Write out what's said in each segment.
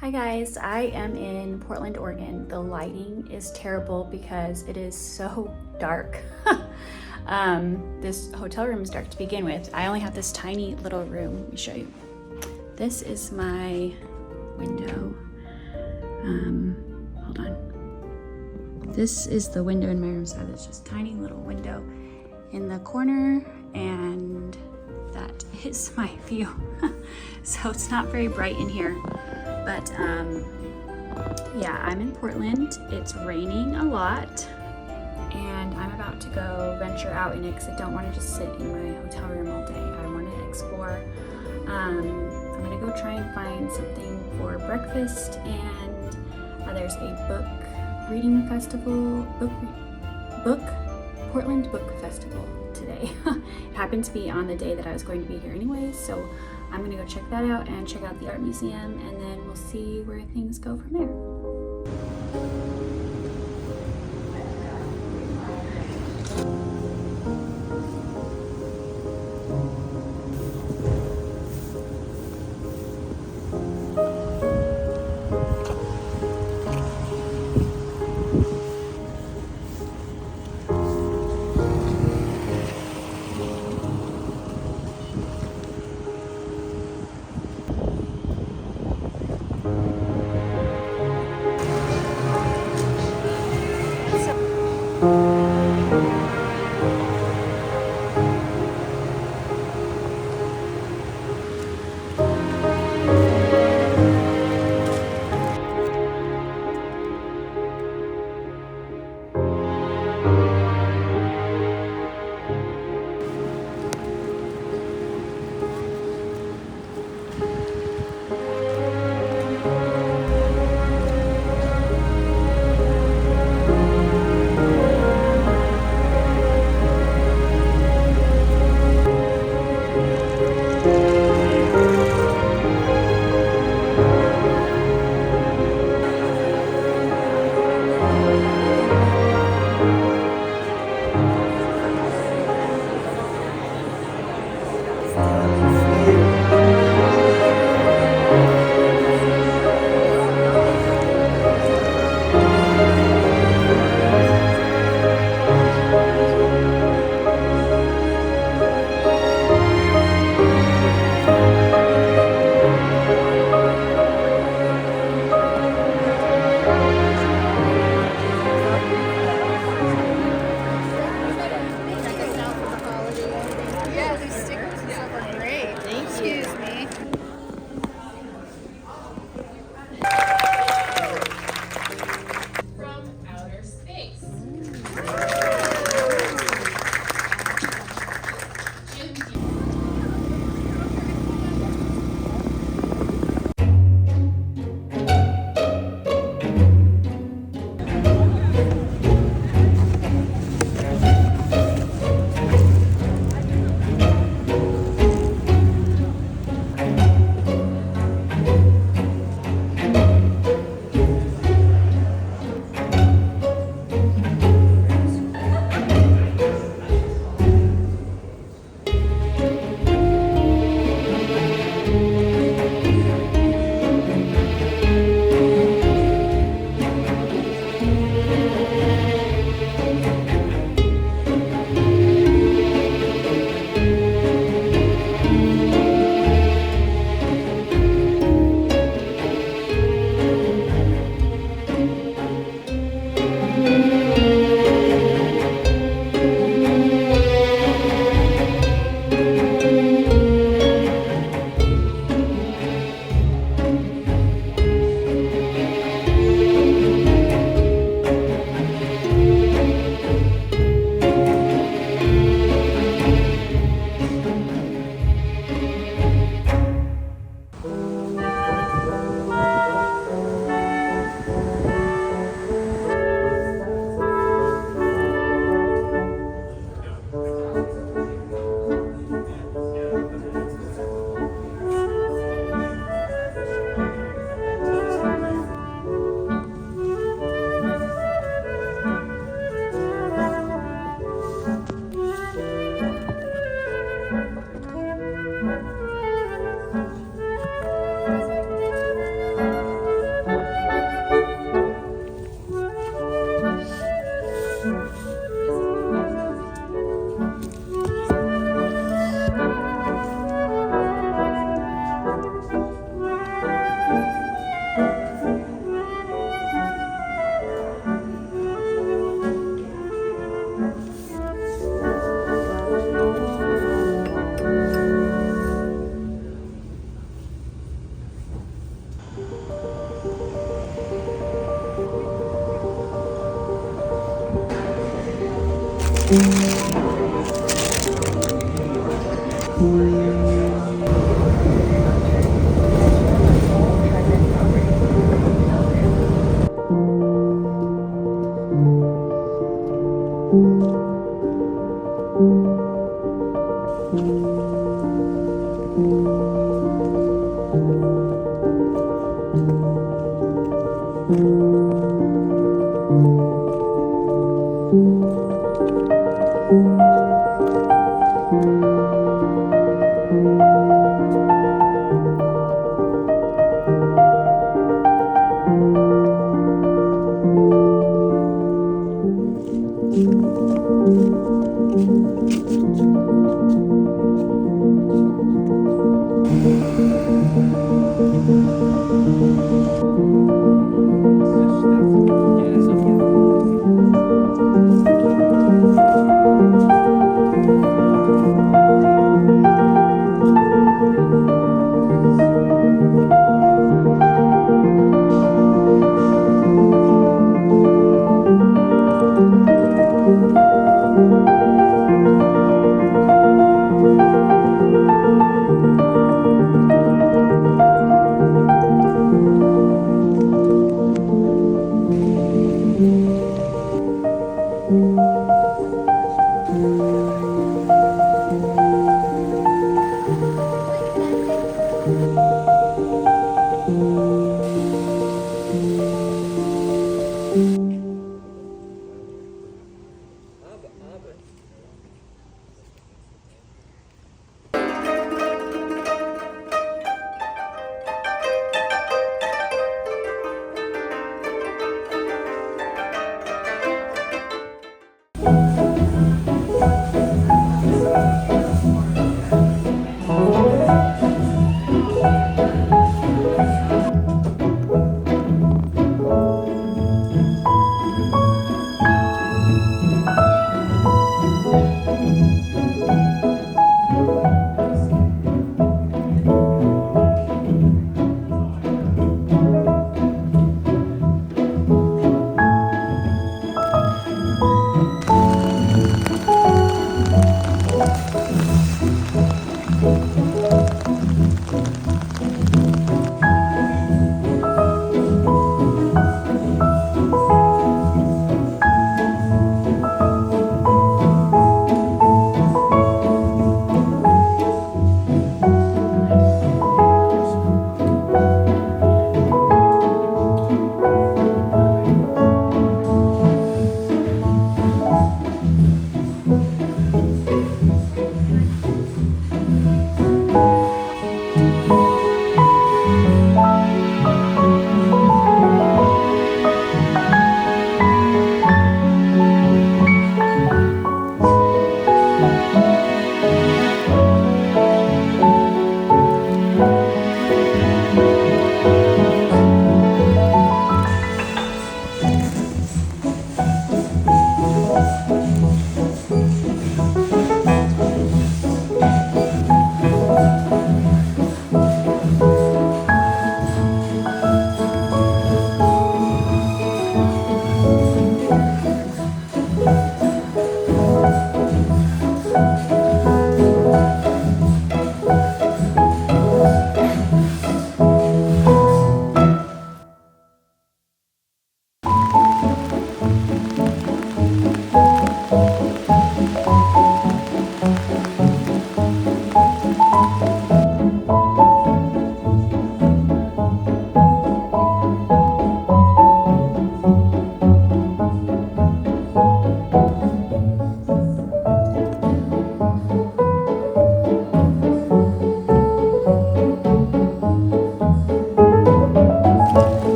Hi guys, I am in Portland, Oregon. The lighting is terrible because it is so dark. This hotel room is dark to begin with. I only have this tiny little room. Let me show you. This is my window. Hold on. This is the window in my room, so there's just a tiny little window in the corner, and that is my view. So it's not very bright in here. But yeah, I'm in Portland. It's raining a lot, and I'm about to go venture out in it because I don't want to just sit in my hotel room all day. I want to explore. I'm gonna go try and find something for breakfast, and there's a book reading festival, Portland Book Festival today. It happened to be on the day that I was going to be here anyway, so I'm gonna go check that out and check out the art museum, and then we'll see where things go from there.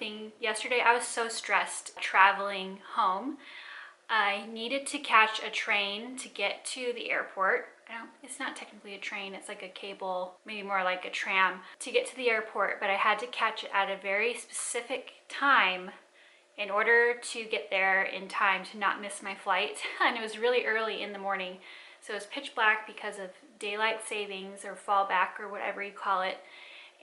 thing yesterday. I was so stressed traveling home. I needed to catch a train to get to the airport. It's not technically a train, it's like a cable, maybe more like a tram, to get to the airport, but I had to catch it at a very specific time in order to get there in time to not miss my flight. And it was really early in the morning, so it was pitch black because of daylight savings or fallback or whatever you call it.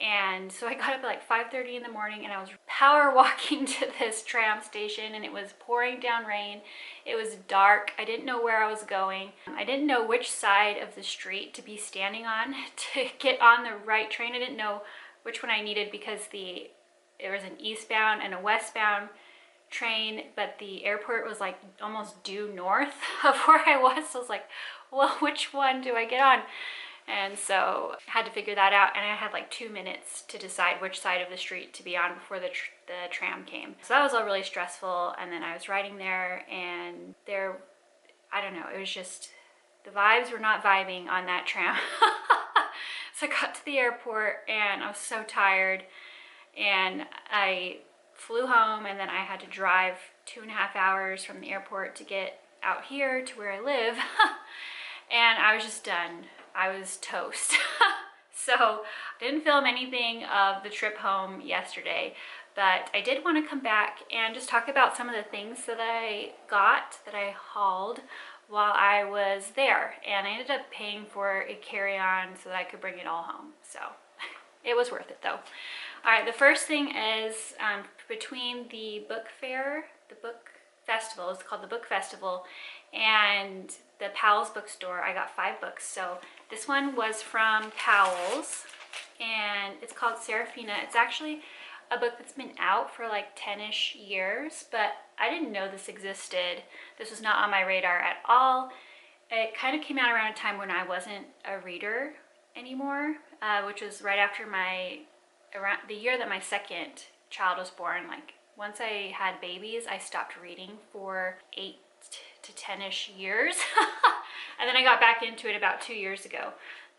And so I got up at like 5:30 in the morning, and I was power walking to this tram station, and it was pouring down rain. It was dark. I didn't know where I was going. I didn't know which side of the street to be standing on to get on the right train. I didn't know which one I needed because there was an eastbound and a westbound train, but the airport was like almost due north of where I was. So I was like, well, which one do I get on? And so I had to figure that out, and I had like 2 minutes to decide which side of the street to be on before the tram came. So that was all really stressful. And then I was riding there, and I don't know, it was just, the vibes were not vibing on that tram. So I got to the airport, and I was so tired, and I flew home, and then I had to drive 2.5 hours from the airport to get out here to where I live. And I was just done. I was toast. So I didn't film anything of the trip home yesterday, but I did want to come back and just talk about some of the things that I got, that I hauled while I was there. And I ended up paying for a carry-on so that I could bring it all home. So it was worth it though. All right, the first thing is between the book fair, the book festival, it's called the book festival, and the Powell's bookstore, I got 5 books. So this one was from Powell's, and it's called Serafina. It's actually a book that's been out for like 10-ish years, but I didn't know this existed. This was not on my radar at all. It kind of came out around a time when I wasn't a reader anymore, which was right after around the year that my second child was born. Like once I had babies, I stopped reading for 8 to 10-ish years. And then I got back into it about 2 years ago.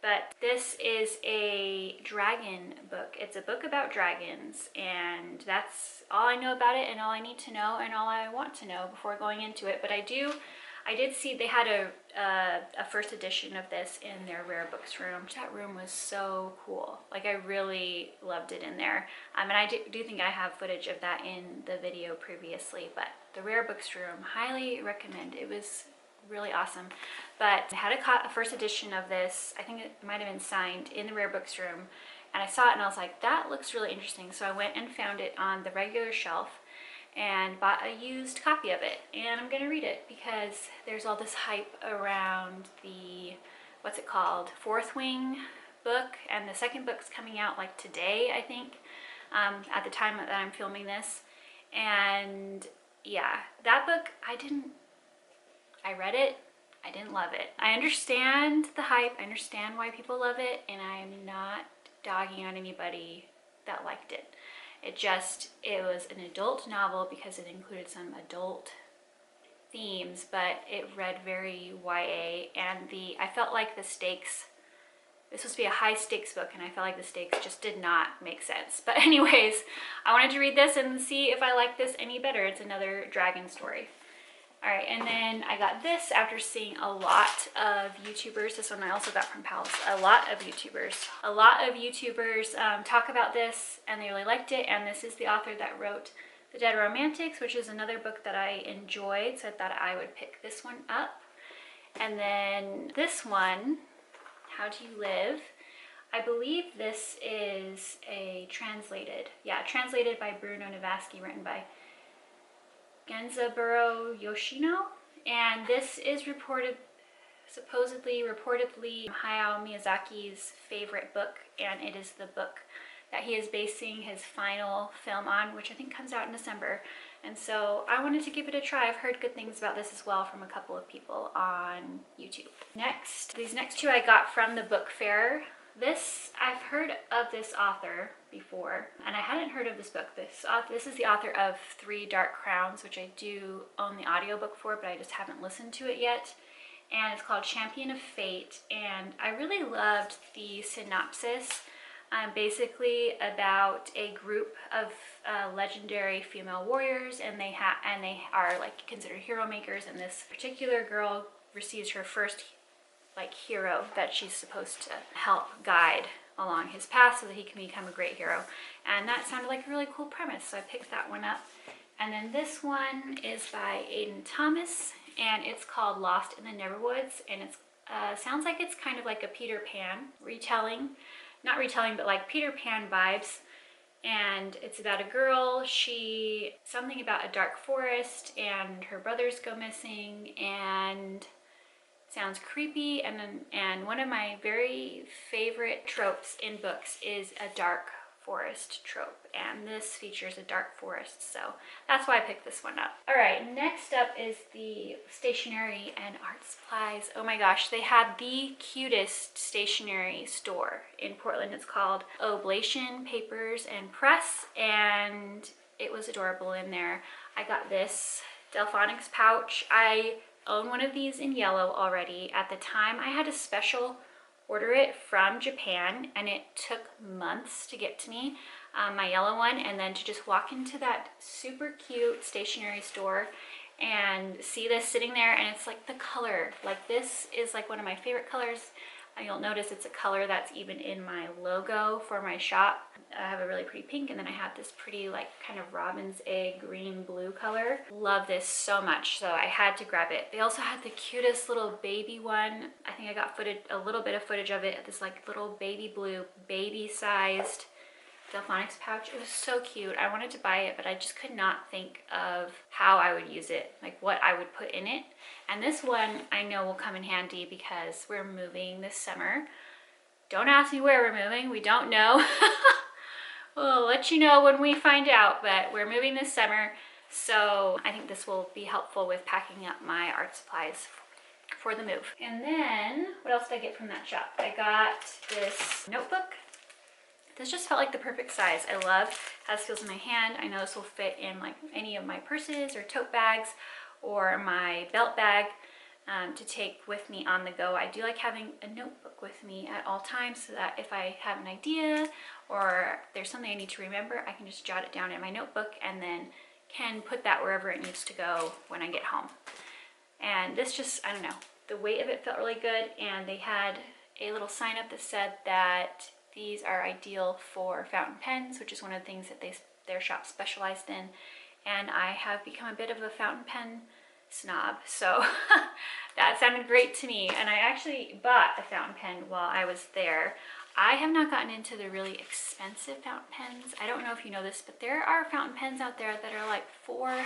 But this is a dragon book. It's a book about dragons, and that's all I know about it, and all I need to know, and all I want to know before going into it. But I did see they had a first edition of this in their rare books room. That room was so cool. Like I really loved it in there. And I do think I have footage of that in the video previously, but the rare books room, highly recommend. It was really awesome. But I had a first edition of this. I think it might have been signed in the rare books room, and I saw it and I was like, that looks really interesting. So I went and found it on the regular shelf and bought a used copy of it, and I'm gonna read it because there's all this hype around the, what's it called, Fourth Wing book, and the second book's coming out like today, I think, at the time that I'm filming this. And yeah, that book, I read it, I didn't love it. I understand the hype, I understand why people love it, and I'm not dogging on anybody that liked it. It was an adult novel because it included some adult themes, but it read very YA, and I felt like the stakes, this was supposed to be a high stakes book, and I felt like the stakes just did not make sense. But anyways, I wanted to read this and see if I like this any better. It's another dragon story. All right, and then I got this after seeing a lot of YouTubers. This one I also got from Powell's. A lot of YouTubers talk about this, and they really liked it. And this is the author that wrote The Dead Romantics, which is another book that I enjoyed, so I thought I would pick this one up. And then this one, How Do You Live? I believe this is translated by Bruno Navasky, written by Genzaburo Yoshino, and this is supposedly Hayao Miyazaki's favorite book, and it is the book that he is basing his final film on, which I think comes out in December. And so I wanted to give it a try. I've heard good things about this as well from a couple of people on YouTube. These next 2 I got from the book fair. I've heard of this author before, and I hadn't heard of this book. This is the author of 3 Dark Crowns, which I do own the audiobook for, but I just haven't listened to it yet. And it's called Champion of Fate, and I really loved the synopsis. Basically about a group of legendary female warriors, and they are like considered hero makers, and this particular girl receives her first like hero that she's supposed to help guide along his path so that he can become a great hero. And that sounded like a really cool premise, so I picked that one up. And then this one is by Aiden Thomas, and it's called Lost in the Neverwoods, and it's sounds like it's kind of like a Peter Pan retelling. Not retelling, but like Peter Pan vibes. And it's about a girl, something about a dark forest, and her brothers go missing, and it sounds creepy. And one of my very favorite tropes in books is a dark forest trope, and this features a dark forest, so that's why I picked this one up. All right, next up is the stationery and art supplies. Oh my gosh, they had the cutest stationery store in Portland. It's called Oblation Papers and Press, and it was adorable in there. I got this Delphonics pouch. I own one of these in yellow already. At the time, I had a special order it from Japan, and it took months to get to me, my yellow one, and then to just walk into that super cute stationery store and see this sitting there, and it's like the color, like this is like one of my favorite colors. You'll notice it's a color that's even in my logo for my shop. I have a really pretty pink, and then I have this pretty like kind of robin's egg green blue color. Love this so much, so I had to grab it. They also had the cutest little baby one. I think I got a little bit of footage of it. This like little baby blue, baby sized Delphonics pouch. It was so cute. I wanted to buy it, but I just could not think of how I would use it, like what I would put in it. And this one I know will come in handy because we're moving this summer. Don't ask me where we're moving. We don't know. We'll let you know when we find out, but we're moving this summer. So I think this will be helpful with packing up my art supplies for the move. And then what else did I get from that shop? I got this notebook. This just felt like the perfect size. I love how this feels in my hand. I know this will fit in like any of my purses or tote bags or my belt bag to take with me on the go. I do like having a notebook with me at all times so that if I have an idea or there's something I need to remember, I can just jot it down in my notebook and then can put that wherever it needs to go when I get home. And this just, I don't know, the weight of it felt really good, and they had a little sign up that said that these are ideal for fountain pens, which is one of the things that their shop specialized in. And I have become a bit of a fountain pen snob, so that sounded great to me. And I actually bought a fountain pen while I was there. I have not gotten into the really expensive fountain pens. I don't know if you know this, but there are fountain pens out there that are like $400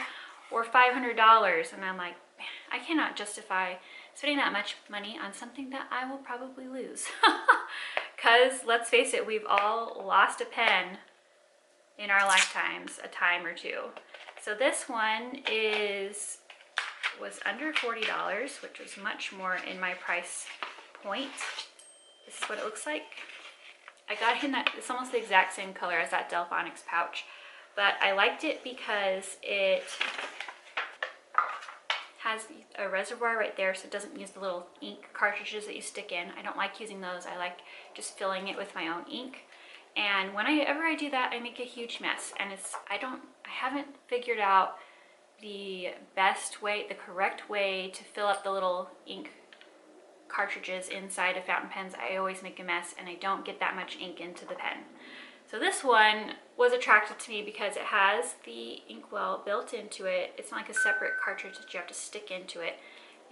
or $500, and I'm like, I cannot justify spending that much money on something that I will probably lose. Because let's face it, we've all lost a pen in our lifetimes, a time or two. So this one was under $40, which was much more in my price point. This is what it looks like. I got it in that, it's almost the exact same color as that Delphonics pouch, but I liked it because it has a reservoir right there, so it doesn't use the little ink cartridges that you stick in. I don't like using those. I like just filling it with my own ink. And whenever I do that, I make a huge mess. And I haven't figured out the best way, the correct way to fill up the little ink cartridges inside of fountain pens. I always make a mess, and I don't get that much ink into the pen. So this one was attractive to me because it has the inkwell built into it. It's not like a separate cartridge that you have to stick into it.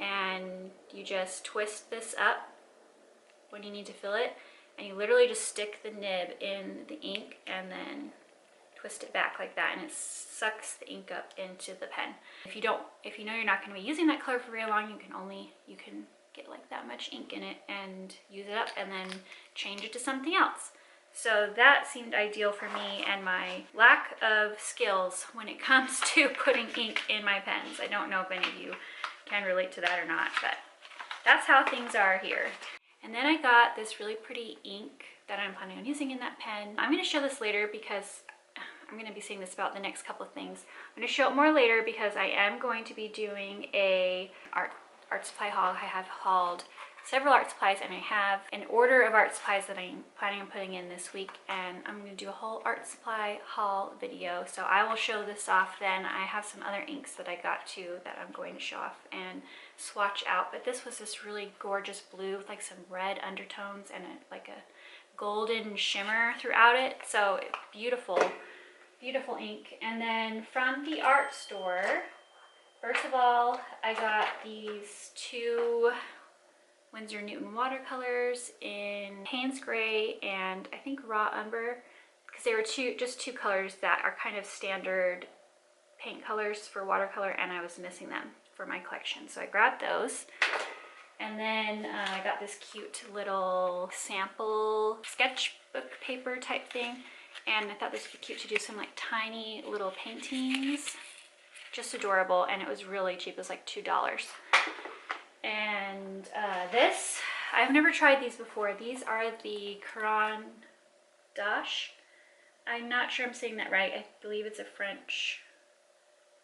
And you just twist this up when you need to fill it, and you literally just stick the nib in the ink and then twist it back like that, and it sucks the ink up into the pen. If you know you're not going to be using that color for very long, you can get like that much ink in it and use it up and then change it to something else. So that seemed ideal for me and my lack of skills when it comes to putting ink in my pens. I don't know if any of you can relate to that or not, but that's how things are here. And then I got this really pretty ink that I'm planning on using in that pen. I'm going to show this later because I'm going to be saying this about the next couple of things. I'm going to show it more later because I am going to be doing a art supply haul. I have hauled several art supplies, and I have an order of art supplies that I'm planning on putting in this week, and I'm going to do a whole art supply haul video. So I will show this off then. I have some other inks that I got too that I'm going to show off and swatch out, but this was this really gorgeous blue with like some red undertones and like a golden shimmer throughout it. So beautiful, beautiful ink. And then from the art store, first of all, I got these two Winsor Newton watercolors in Payne's Gray and I think Raw Umber, because they were just two colors that are kind of standard paint colors for watercolor, and I was missing them for my collection. So I grabbed those. And then I got this cute little sample sketchbook paper type thing, and I thought this would be cute to do some like tiny little paintings. Just adorable, and it was really cheap. It was like $2. And this, I've never tried these before. These are the Caran d'Ache. I'm not sure I'm saying that right. I believe it's a French,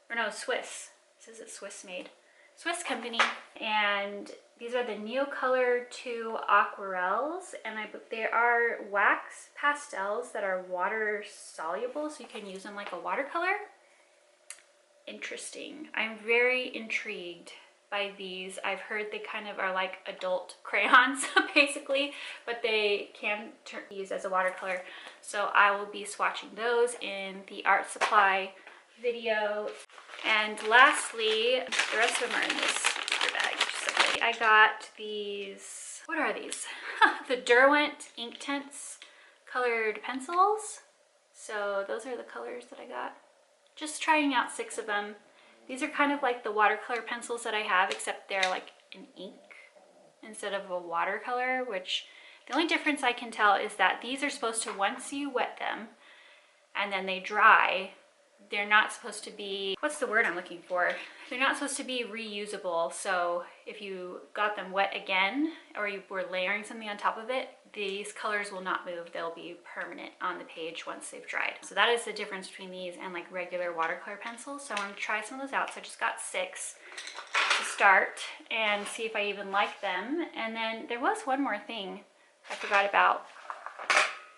or no, Swiss. It says it's Swiss made. Swiss company, and these are the Neocolor 2 aquarelles, and they are wax pastels that are water soluble, so you can use them like a watercolor. Interesting. I'm very intrigued by these. I've heard they kind of are like adult crayons basically, but they can be used as a watercolor. So I will be swatching those in the art supply video. And lastly, the rest of them are in this bag. I got these, what are these? The Derwent Inktense colored pencils. So those are the colors that I got. Just trying out 6 of them. These are kind of like the watercolor pencils that I have, except they're like an ink instead of a watercolor, which the only difference I can tell is that these are supposed to, once you wet them and then they dry, they're not supposed to be, what's the word I'm looking for? They're not supposed to be reusable. So if you got them wet again, or you were layering something on top of it, these colors will not move. They'll be permanent on the page once they've dried. So that is the difference between these and like regular watercolor pencils. So I want to try some of those out. So I just got 6 to start and see if I even like them. And then there was one more thing I forgot about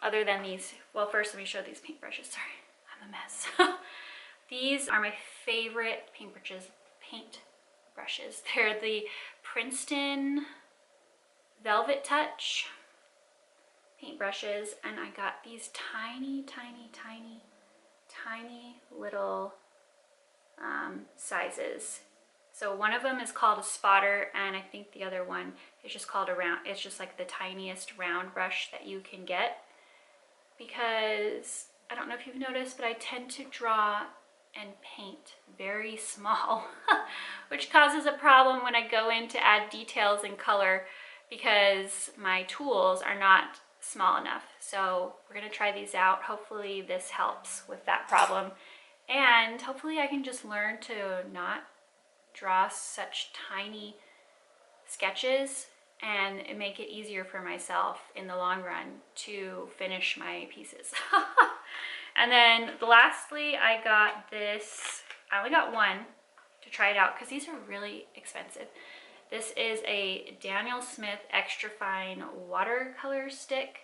other than these. Well, first let me show these paintbrushes. Sorry, I'm a mess. These are my favorite paintbrushes. They're the Princeton Velvet Touch paintbrushes, and I got these tiny little sizes. So one of them is called a spotter, and I think the other one is just called a round. It's just like the tiniest round brush that you can get, because I don't know if you've noticed, but I tend to draw and paint very small, which causes a problem when I go in to add details and color, because my tools are not small enough. So we're gonna try these out. Hopefully this helps with that problem, and hopefully I can just learn to not draw such tiny sketches and make it easier for myself in the long run to finish my pieces. And then lastly, I got this, I only got one to try it out because these are really expensive. This is a Daniel Smith Extra Fine watercolor stick,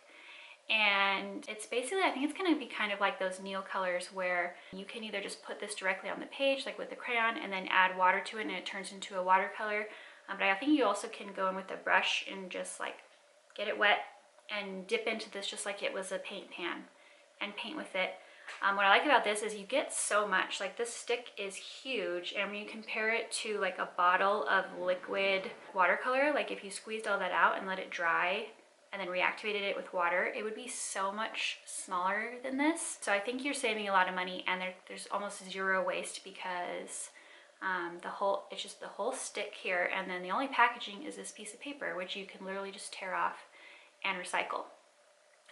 and it's basically, I think it's going to be kind of like those Neocolors where you can either just put this directly on the page like with the crayon and then add water to it and it turns into a watercolor. But I think you also can go in with a brush and just like get it wet and dip into this just like it was a paint pan and paint with it. What I like about this is you get so much. Like, this stick is huge, and when you compare it to like a bottle of liquid watercolor, like if you squeezed all that out and let it dry and then reactivated it with water, it would be so much smaller than this. So I think you're saving a lot of money, and there's almost zero waste, because it's just the whole stick here, and then the only packaging is this piece of paper, which you can literally just tear off and recycle.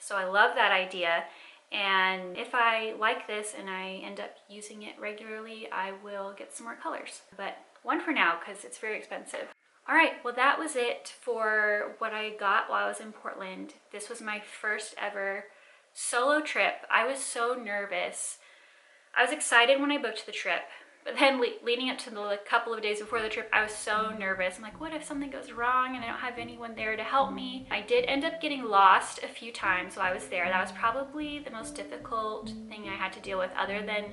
So I love that idea. And if I like this and I end up using it regularly, I will get some more colors. But one for now, because it's very expensive. All right, well, that was it for what I got while I was in Portland. This was my first ever solo trip. I was so nervous. I was excited when I booked the trip, But then leading up to the couple of days before the trip, I was so nervous. I'm like, what if something goes wrong and I don't have anyone there to help me? I did end up getting lost a few times while I was there. That was probably the most difficult thing I had to deal with, other than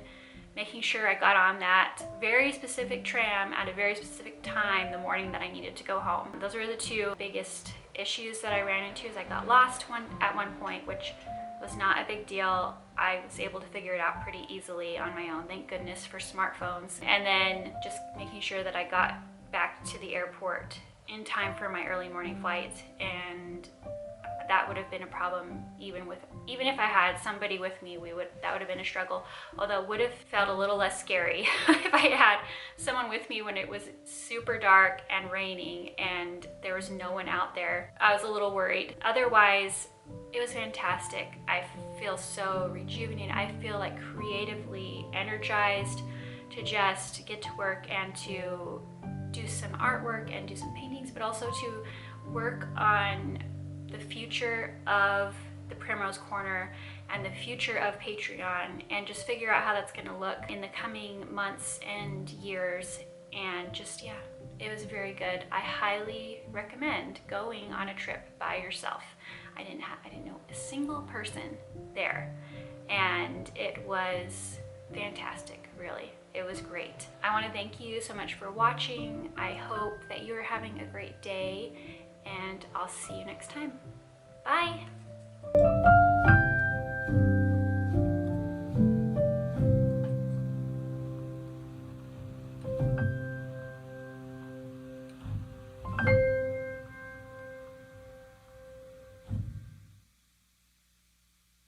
making sure I got on that very specific tram at a very specific time the morning that I needed to go home. Those were the two biggest issues that I ran into. Is I got lost at one point, which was not a big deal. I was able to figure it out pretty easily on my own. Thank goodness for smartphones. And then just making sure that I got back to the airport in time for my early morning flight, and that would have been a problem even if I had somebody with me. That would have been a struggle, although it would have felt a little less scary if I had someone with me when it was super dark and raining and there was no one out there. I was a little worried. Otherwise, it was fantastic. I feel so rejuvenated. I feel like creatively energized to just get to work and to do some artwork and do some paintings, but also to work on the future of the Primrose Corner and the future of Patreon, and just figure out how that's going to look in the coming months and years. And just, yeah, it was very good. I highly recommend going on a trip by yourself. I didn't know a single person there, and it was fantastic, really. It was great. I want to thank you so much for watching. I hope that you're having a great day, and I'll see you next time. Bye!